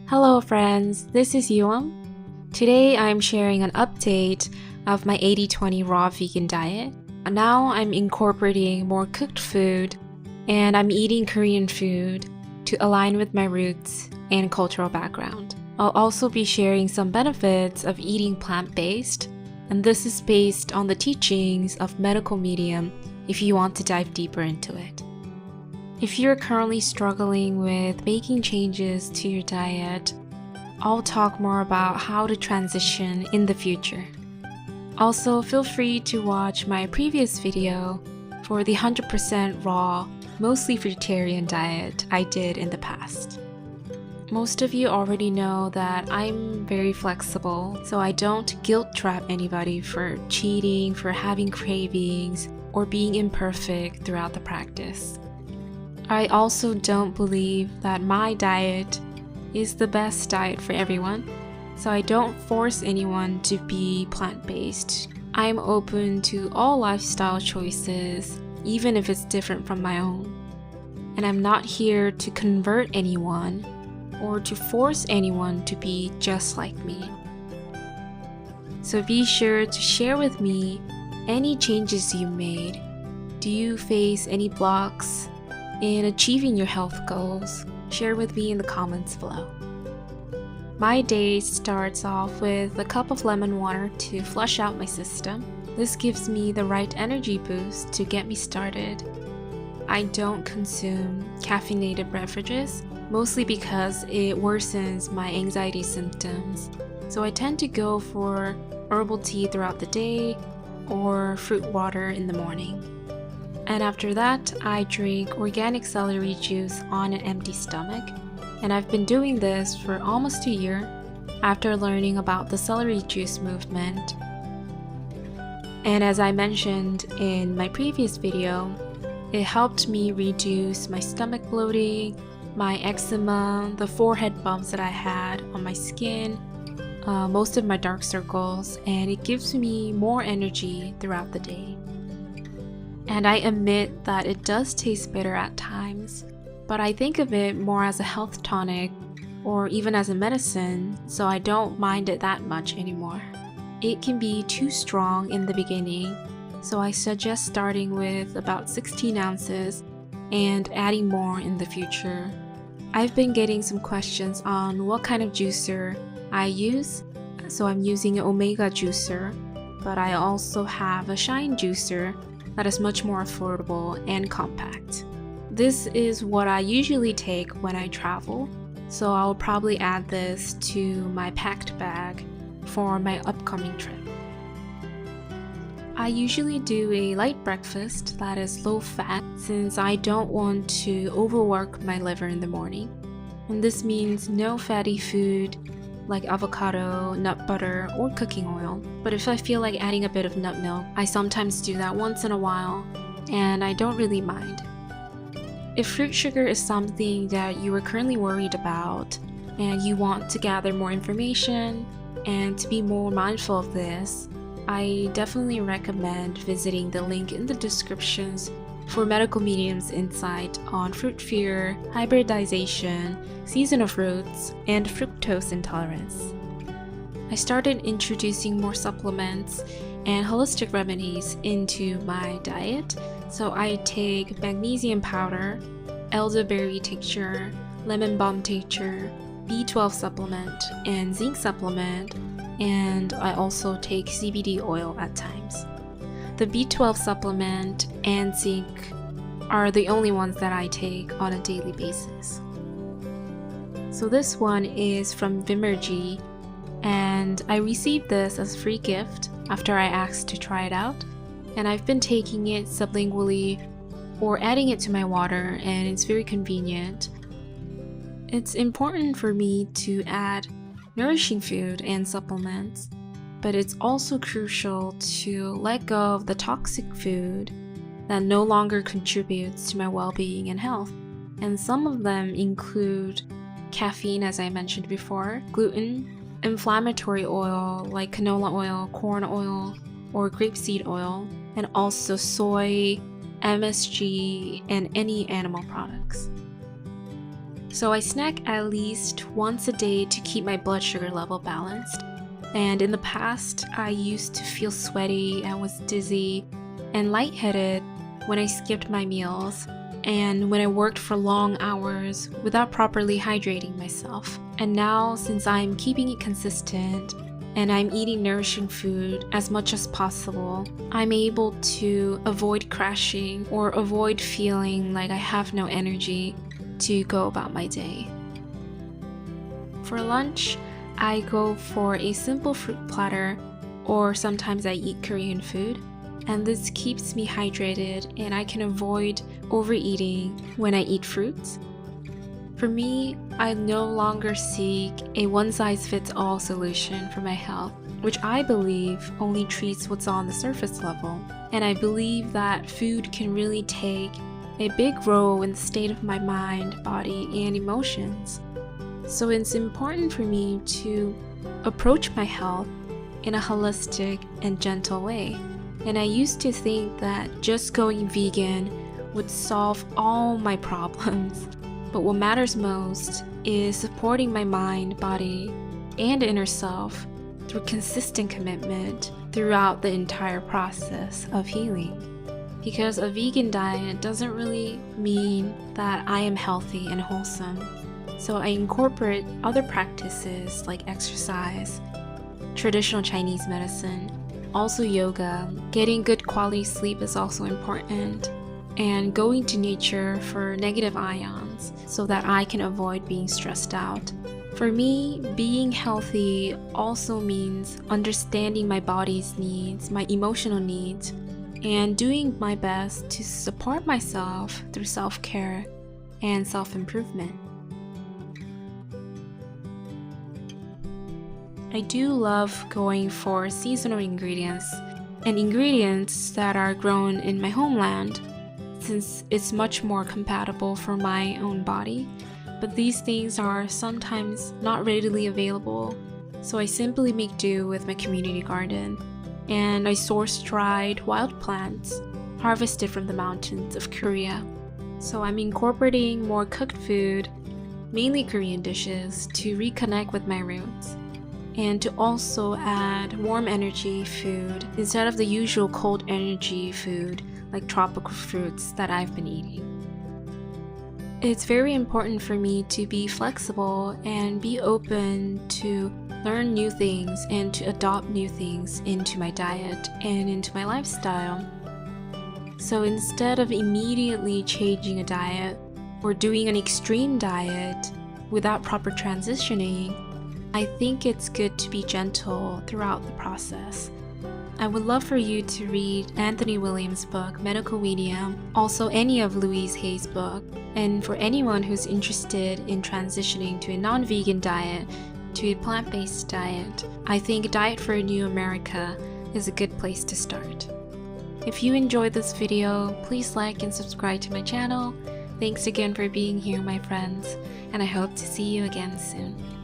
Hello friends, this is Yuam. Today I'm sharing an update of my 80-20 raw vegan diet. Now I'm incorporating more cooked food and I'm eating Korean food to align with my roots and cultural background. I'll also be sharing some benefits of eating plant-based, and this is based on the teachings of medical medium if you want to dive deeper into it. If you're currently struggling with making changes to your diet, I'll talk more about how to transition in the future. Also, feel free to watch my previous video for the 100% raw, mostly vegetarian diet I did in the past. Most of you already know that I'm very flexible, so I don't guilt trap anybody for cheating, for having cravings, or being imperfect throughout the practice. I also don't believe that my diet is the best diet for everyone, so I don't force anyone to be plant-based. I'm open to all lifestyle choices, even if it's different from my own. And I'm not here to convert anyone or to force anyone to be just like me. So be sure to share with me any changes you made. Do you face any blocks in achieving your health goals? Share with me in the comments below. My day starts off with a cup of lemon water to flush out my system. This gives me the right energy boost to get me started. I don't consume caffeinated beverages, mostly because it worsens my anxiety symptoms. So I tend to go for herbal tea throughout the day or fruit water in the morning. And after that, I drink organic celery juice on an empty stomach. And I've been doing this for almost a year after learning about the celery juice movement. And as I mentioned in my previous video, it helped me reduce my stomach bloating, my eczema, the forehead bumps that I had on my skin, most of my dark circles, and it gives me more energy throughout the day. And I admit that it does taste bitter at times, but I think of it more as a health tonic or even as a medicine, so I don't mind it that much anymore. It can be too strong in the beginning, so I suggest starting with about 16 ounces and adding more in the future. I've been getting some questions on what kind of juicer I use, so I'm using an Omega juicer, but I also have a Shine juicer that is much more affordable and compact. This is what I usually take when I travel, so I'll probably add this to my packed bag for my upcoming trip. I usually do a light breakfast that is low fat since I don't want to overwork my liver in the morning. And this means no fatty food like avocado, nut butter, or cooking oil. But if I feel like adding a bit of nut milk, I sometimes do that once in a while, and I don't really mind. If fruit sugar is something that you are currently worried about, and you want to gather more information and to be more mindful of this, I definitely recommend visiting the link in the descriptions for Medical Medium's insight on fruit fear, hybridization, seasonal fruits, and fructose intolerance. I started introducing more supplements and holistic remedies into my diet, so I take magnesium powder, elderberry tincture, lemon balm tincture, B12 supplement, and zinc supplement, and I also take CBD oil at times. The B12 supplement and zinc are the only ones that I take on a daily basis. So this one is from Vimergy, and I received this as a free gift after I asked to try it out, and I've been taking it sublingually or adding it to my water, and it's very convenient. It's important for me to add nourishing food and supplements, but it's also crucial to let go of the toxic food that no longer contributes to my well-being and health. And some of them include caffeine, as I mentioned before, gluten, inflammatory oil like canola oil, corn oil, or grapeseed oil, and also soy, MSG, and any animal products. So I snack at least once a day to keep my blood sugar level balanced. And in the past, I used to feel sweaty and was dizzy and lightheaded when I skipped my meals and when I worked for long hours without properly hydrating myself. And now, since I'm keeping it consistent and I'm eating nourishing food as much as possible, I'm able to avoid crashing or avoid feeling like I have no energy to go about my day. For lunch, I go for a simple fruit platter, or sometimes I eat Korean food, and this keeps me hydrated and I can avoid overeating when I eat fruits. For me, I no longer seek a one-size-fits-all solution for my health, which I believe only treats what's on the surface level. And I believe that food can really take a big role in the state of my mind, body, and emotions. So it's important for me to approach my health in a holistic and gentle way. And I used to think that just going vegan would solve all my problems. But what matters most is supporting my mind, body, and inner self through consistent commitment throughout the entire process of healing. Because a vegan diet doesn't really mean that I am healthy and wholesome. So I incorporate other practices like exercise, traditional Chinese medicine, also yoga. Getting good quality sleep is also important, and going to nature for negative ions so that I can avoid being stressed out. For me, being healthy also means understanding my body's needs, my emotional needs, and doing my best to support myself through self-care and self-improvement. I do love going for seasonal ingredients and ingredients that are grown in my homeland, since it's much more compatible for my own body. But these things are sometimes not readily available, so I simply make do with my community garden, and I source dried wild plants harvested from the mountains of Korea. So I'm incorporating more cooked food, mainly Korean dishes, to reconnect with my roots, and to also add warm energy food instead of the usual cold energy food like tropical fruits that I've been eating. It's very important for me to be flexible and be open to learn new things and to adopt new things into my diet and into my lifestyle. So instead of immediately changing a diet or doing an extreme diet without proper transitioning, I think it's good to be gentle throughout the process. I would love for you to read Anthony Williams' book, Medical Medium, also any of Louise Hay's book, and for anyone who's interested in transitioning to a non-vegan diet to a plant-based diet, I think Diet for a New America is a good place to start. If you enjoyed this video, please like and subscribe to my channel. Thanks again for being here, my friends, and I hope to see you again soon.